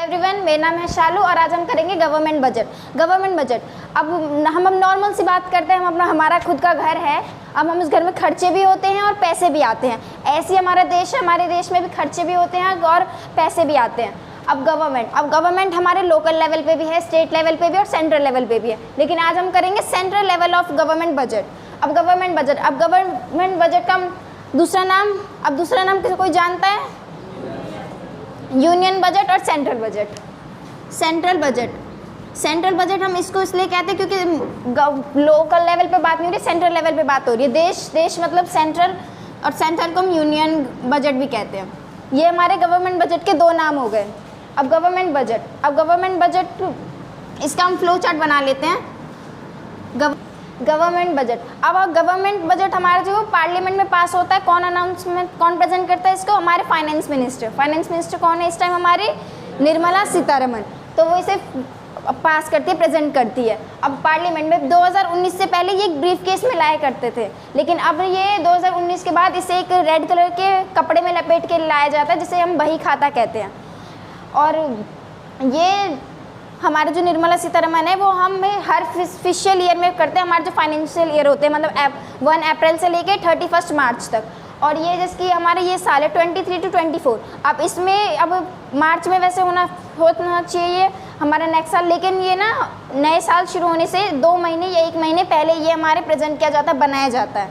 Everyone, मेरा नाम है शालू और आज हम करेंगे गवर्नमेंट बजट। अब हम नॉर्मल सी बात करते हैं। हमारा खुद का घर है, अब हम उस घर में खर्चे भी होते हैं और पैसे भी आते हैं। ऐसे हमारा देश है, हमारे देश में भी खर्चे भी होते हैं और पैसे भी आते हैं। अब गवर्नमेंट हमारे लोकल लेवल पे भी है, स्टेट लेवल पे भी और सेंट्रल लेवल पे भी है, लेकिन आज हम करेंगे central level of government budget. अब गवर्नमेंट बजट का दूसरा नाम किसी कोई जानता है? यूनियन बजट और सेंट्रल बजट। सेंट्रल बजट हम इसको इसलिए कहते हैं क्योंकि लोकल लेवल पे बात नहीं हो रही, सेंट्रल लेवल पे बात हो रही है। देश मतलब सेंट्रल, और सेंट्रल को हम यूनियन बजट भी कहते हैं। ये हमारे गवर्नमेंट बजट के दो नाम हो गए। अब गवर्नमेंट बजट इसका हम फ्लो चार्ट बना लेते हैं। गवर्नमेंट बजट हमारा जो पार्लियामेंट में पास होता है, कौन प्रेजेंट करता है इसको? हमारे फाइनेंस मिनिस्टर कौन है इस टाइम? हमारी निर्मला सीतारमण। तो वो इसे पास करती है, प्रेजेंट करती है। अब पार्लियामेंट में 2019 से पहले ये एक ब्रीफ केस में लाया करते थे, लेकिन अब ये 2019 के बाद इसे एक रेड कलर के कपड़े में लपेट के लाया जाता है, जिसे हम बही खाता कहते हैं। और ये हमारे जो निर्मला सीतारमण है वो हम हर फिशियल ईयर में करते हैं। हमारे जो फाइनेंशियल ईयर होते हैं, मतलब 1 अप्रैल से लेके 31 मार्च तक। और ये जिसकी हमारे ये साल है 23 to 24। अब इसमें अब मार्च में वैसे होना चाहिए हमारा नेक्स्ट साल, लेकिन ये ना नए साल शुरू होने से 2 महीने या 1 महीने पहले ये हमारे प्रेजेंट किया जाता है, बनाया जाता है।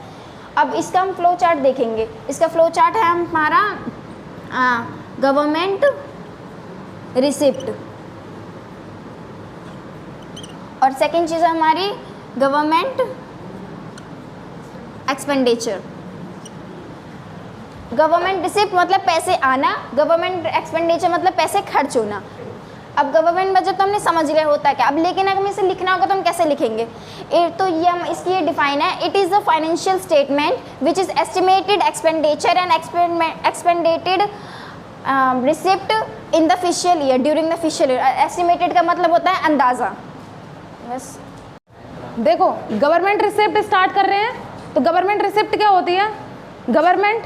अब इसका हम फ्लो चार्ट देखेंगे। इसका फ्लो चार्ट है हमारा गवर्नमेंट रिसिप्ट, और सेकेंड चीज़ है हमारी गवर्नमेंट एक्सपेंडिचर। गवर्नमेंट रिसिप्ट मतलब पैसे आना, गवर्नमेंट एक्सपेंडिचर मतलब पैसे खर्च होना। अब गवर्नमेंट बजट तो हमने समझ लिया होता है क्या। अब लेकिन अगर हमें इसे लिखना होगा तो हम कैसे लिखेंगे? तो ये हम इसकी ये डिफाइन है, it is the financial statement which is estimated expenditure and expected receipt in the fiscal year during the fiscal year. Estimated का मतलब होता है अंदाज़ा। बस देखो, गवर्नमेंट रिसिप्ट स्टार्ट कर रहे हैं तो गवर्नमेंट रिसिप्ट क्या होती है? गवर्नमेंट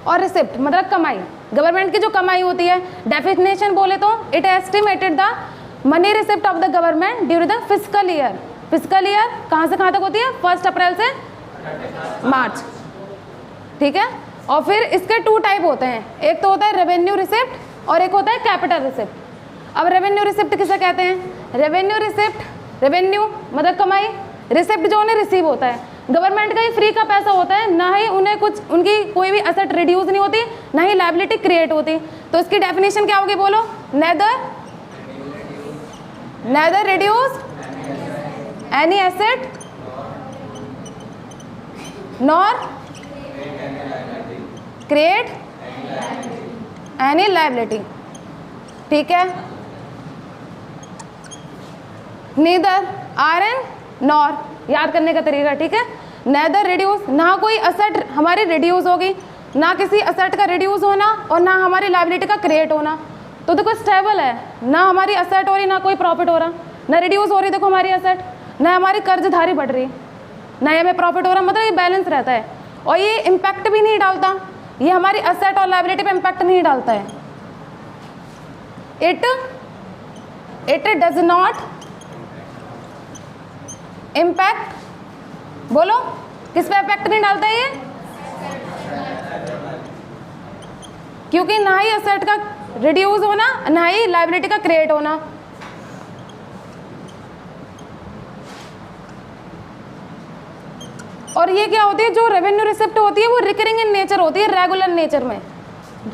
और रिसिप्ट मतलब कमाई। गवर्नमेंट की जो कमाई होती है, डेफिनेशन बोले तो it estimated the money receipt of the government during the fiscal year. Fiscal year कहाँ से कहाँ तक होती है? 1 अप्रैल से मार्च, ठीक है। और फिर इसके 2 टाइप होते हैं, एक तो होता है रेवेन्यू रिसिप्ट और एक होता है कैपिटल रिसिप्ट। अब रेवेन्यू रिसिप्ट किसे कहते हैं? रेवेन्यू मतलब कमाई, रिसिप्ट जो उन्हें रिसीव होता है। गवर्नमेंट का ही फ्री का पैसा होता है, ना ही उन्हें कुछ उनकी कोई भी एसेट रिड्यूस नहीं होती, ना ही लायबिलिटी क्रिएट होती। तो इसकी डेफिनेशन क्या होगी बोलो? Neither reduce any asset nor create any liability, ठीक है। नीदर आयरन नॉर, याद करने का तरीका, ठीक है। नेदर रिड्यूस, ना कोई असेट हमारी रिड्यूस होगी, ना किसी असेट का रिड्यूस होना और ना हमारी लायबिलिटी का क्रिएट होना। तो देखो स्टेबल है, ना हमारी असेट हो रही, ना कोई प्रॉफिट हो रहा, ना रिड्यूस हो रही देखो हमारी असेट, ना हमारी कर्जधारी बढ़ रही, ना हमें प्रॉफिट हो रहा, मतलब ये बैलेंस रहता है। और ये इम्पैक्ट भी नहीं डालता, ये हमारी असेट और लायबिलिटी पे इम्पैक्ट नहीं डालता है। इट डज नॉट इम्पैक्ट, बोलो किस पे इम्पैक्ट नहीं डालता है ये? क्योंकि ना ही असेट का रिड्यूस होना, ना ही लायबिलिटी का क्रिएट होना। और ये क्या होती है? जो रेवेन्यू रिसिप्ट होती है वो रिकरिंग इन नेचर होती है, रेगुलर नेचर में।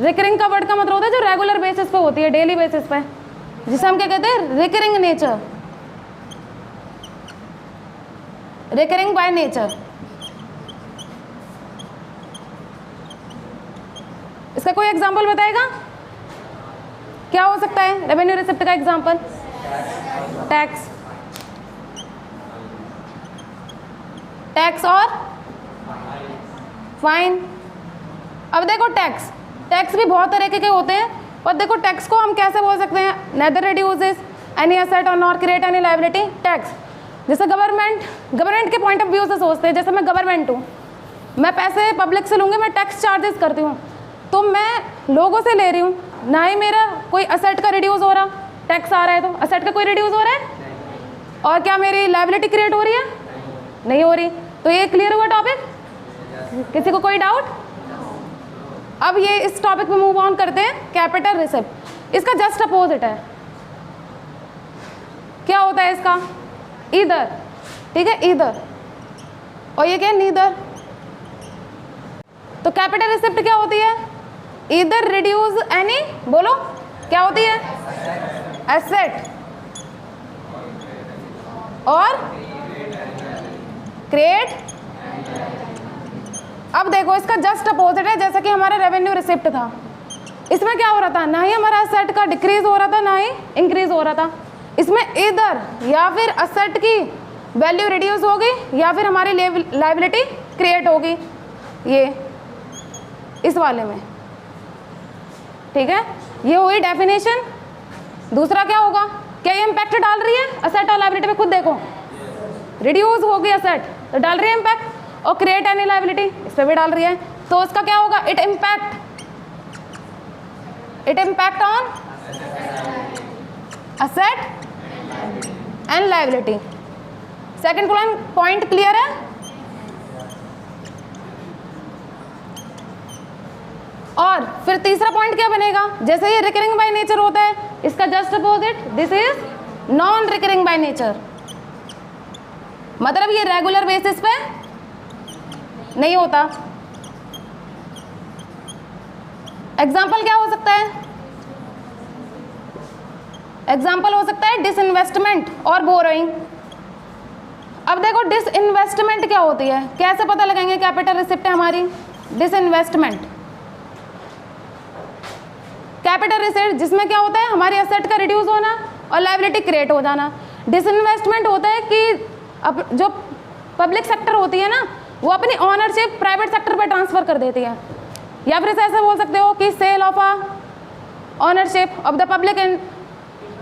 रिकरिंग का वर्ड का मतलब होता है जो रेगुलर बेसिस पे होती है, डेली बेसिस पे, जिसे हम क्या कहते हैं? Recurring nature, recurring by nature. इसका कोई एग्जांपल बताएगा? क्या हो सकता है रेवेन्यू रिसिप्ट का एग्जांपल? टैक्स और फाइन। अब देखो टैक्स भी बहुत तरीके के होते हैं, और देखो टैक्स को हम कैसे बोल सकते हैं? नेदर रिड्यूसेस एनी एसेट और not create any liability. Tax जैसे गवर्नमेंट के पॉइंट ऑफ व्यू से सोचते हैं, जैसे मैं गवर्नमेंट हूँ, मैं पैसे पब्लिक से लूँगी, मैं टैक्स चार्जेस करती हूँ, तो मैं लोगों से ले रही हूँ, ना ही मेरा कोई असेट का रिड्यूस हो रहा, टैक्स आ रहा है तो असेट का कोई रिड्यूस हो रहा है, और क्या मेरी लायबिलिटी क्रिएट हो रही है, नहीं हो रही। तो ये क्लियर हुआ टॉपिक, किसी को कोई डाउट? अब ये इस टॉपिक पे मूव ऑन करते हैं, कैपिटल रिसिप्ट। इसका जस्ट अपोजिट है, क्या होता है इसका, ईदर, ठीक है, ईदर, और ये क्या है, नीदर। तो कैपिटल रिसिप्ट क्या होती है, ईदर रिड्यूस एनी, बोलो क्या होती है, एसेट और क्रिएट। अब देखो इसका जस्ट अपोजिट है, जैसा कि हमारा रेवेन्यू रिसिप्ट था, इसमें क्या हो रहा था, ना ही हमारा असेट का डिक्रीज हो रहा था ना ही इंक्रीज हो रहा था। इसमें इधर या फिर असेट की वैल्यू रिड्यूस होगी या फिर हमारी लायबिलिटी क्रिएट होगी, ये इस वाले में, ठीक है। ये हुई डेफिनेशन। दूसरा क्या होगा, क्या ये इम्पैक्ट डाल रही है असेट और लायबिलिटी पे, खुद देखो, रिड्यूस होगी असेट तो डाल रही है इम्पैक्ट, और क्रिएट एनी लायबिलिटी इस पर भी डाल रही है, तो उसका क्या होगा, it impact on asset and liability. Second point clear है। और फिर तीसरा पॉइंट क्या बनेगा, जैसे ये रिकरिंग बाय नेचर होता है, इसका just opposite, this is non recurring by nature, मतलब ये रेगुलर बेसिस पे नहीं होता। एग्जाम्पल क्या हो सकता है, एग्जाम्पल हो सकता है डिसइन्वेस्टमेंट और बोरोइंग। अब देखो डिसइन्वेस्टमेंट क्या होती है, कैसे पता लगाएंगे कैपिटल रिसिप्ट है हमारी, डिसइन्वेस्टमेंट, कैपिटल रिसिप्ट जिसमें क्या होता है, हमारी एसेट का रिड्यूस होना और लायबिलिटी क्रिएट हो जाना। डिसइन्वेस्टमेंट होता है कि अब जो पब्लिक सेक्टर होती है ना, वो अपनी ऑनरशिप प्राइवेट सेक्टर पर ट्रांसफर कर देती है, या फिर ऐसे बोल सकते हो कि sale of a ownership of the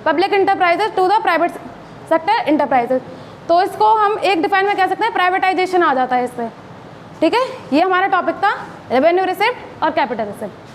public enterprises to the private sector enterprises. तो इसको हम एक डिफाइन में कह सकते हैं, प्राइवेटाइजेशन आ जाता है इससे, ठीक है। ये हमारा टॉपिक था रेवेन्यू रिसिप्ट और कैपिटल रिसिप्ट।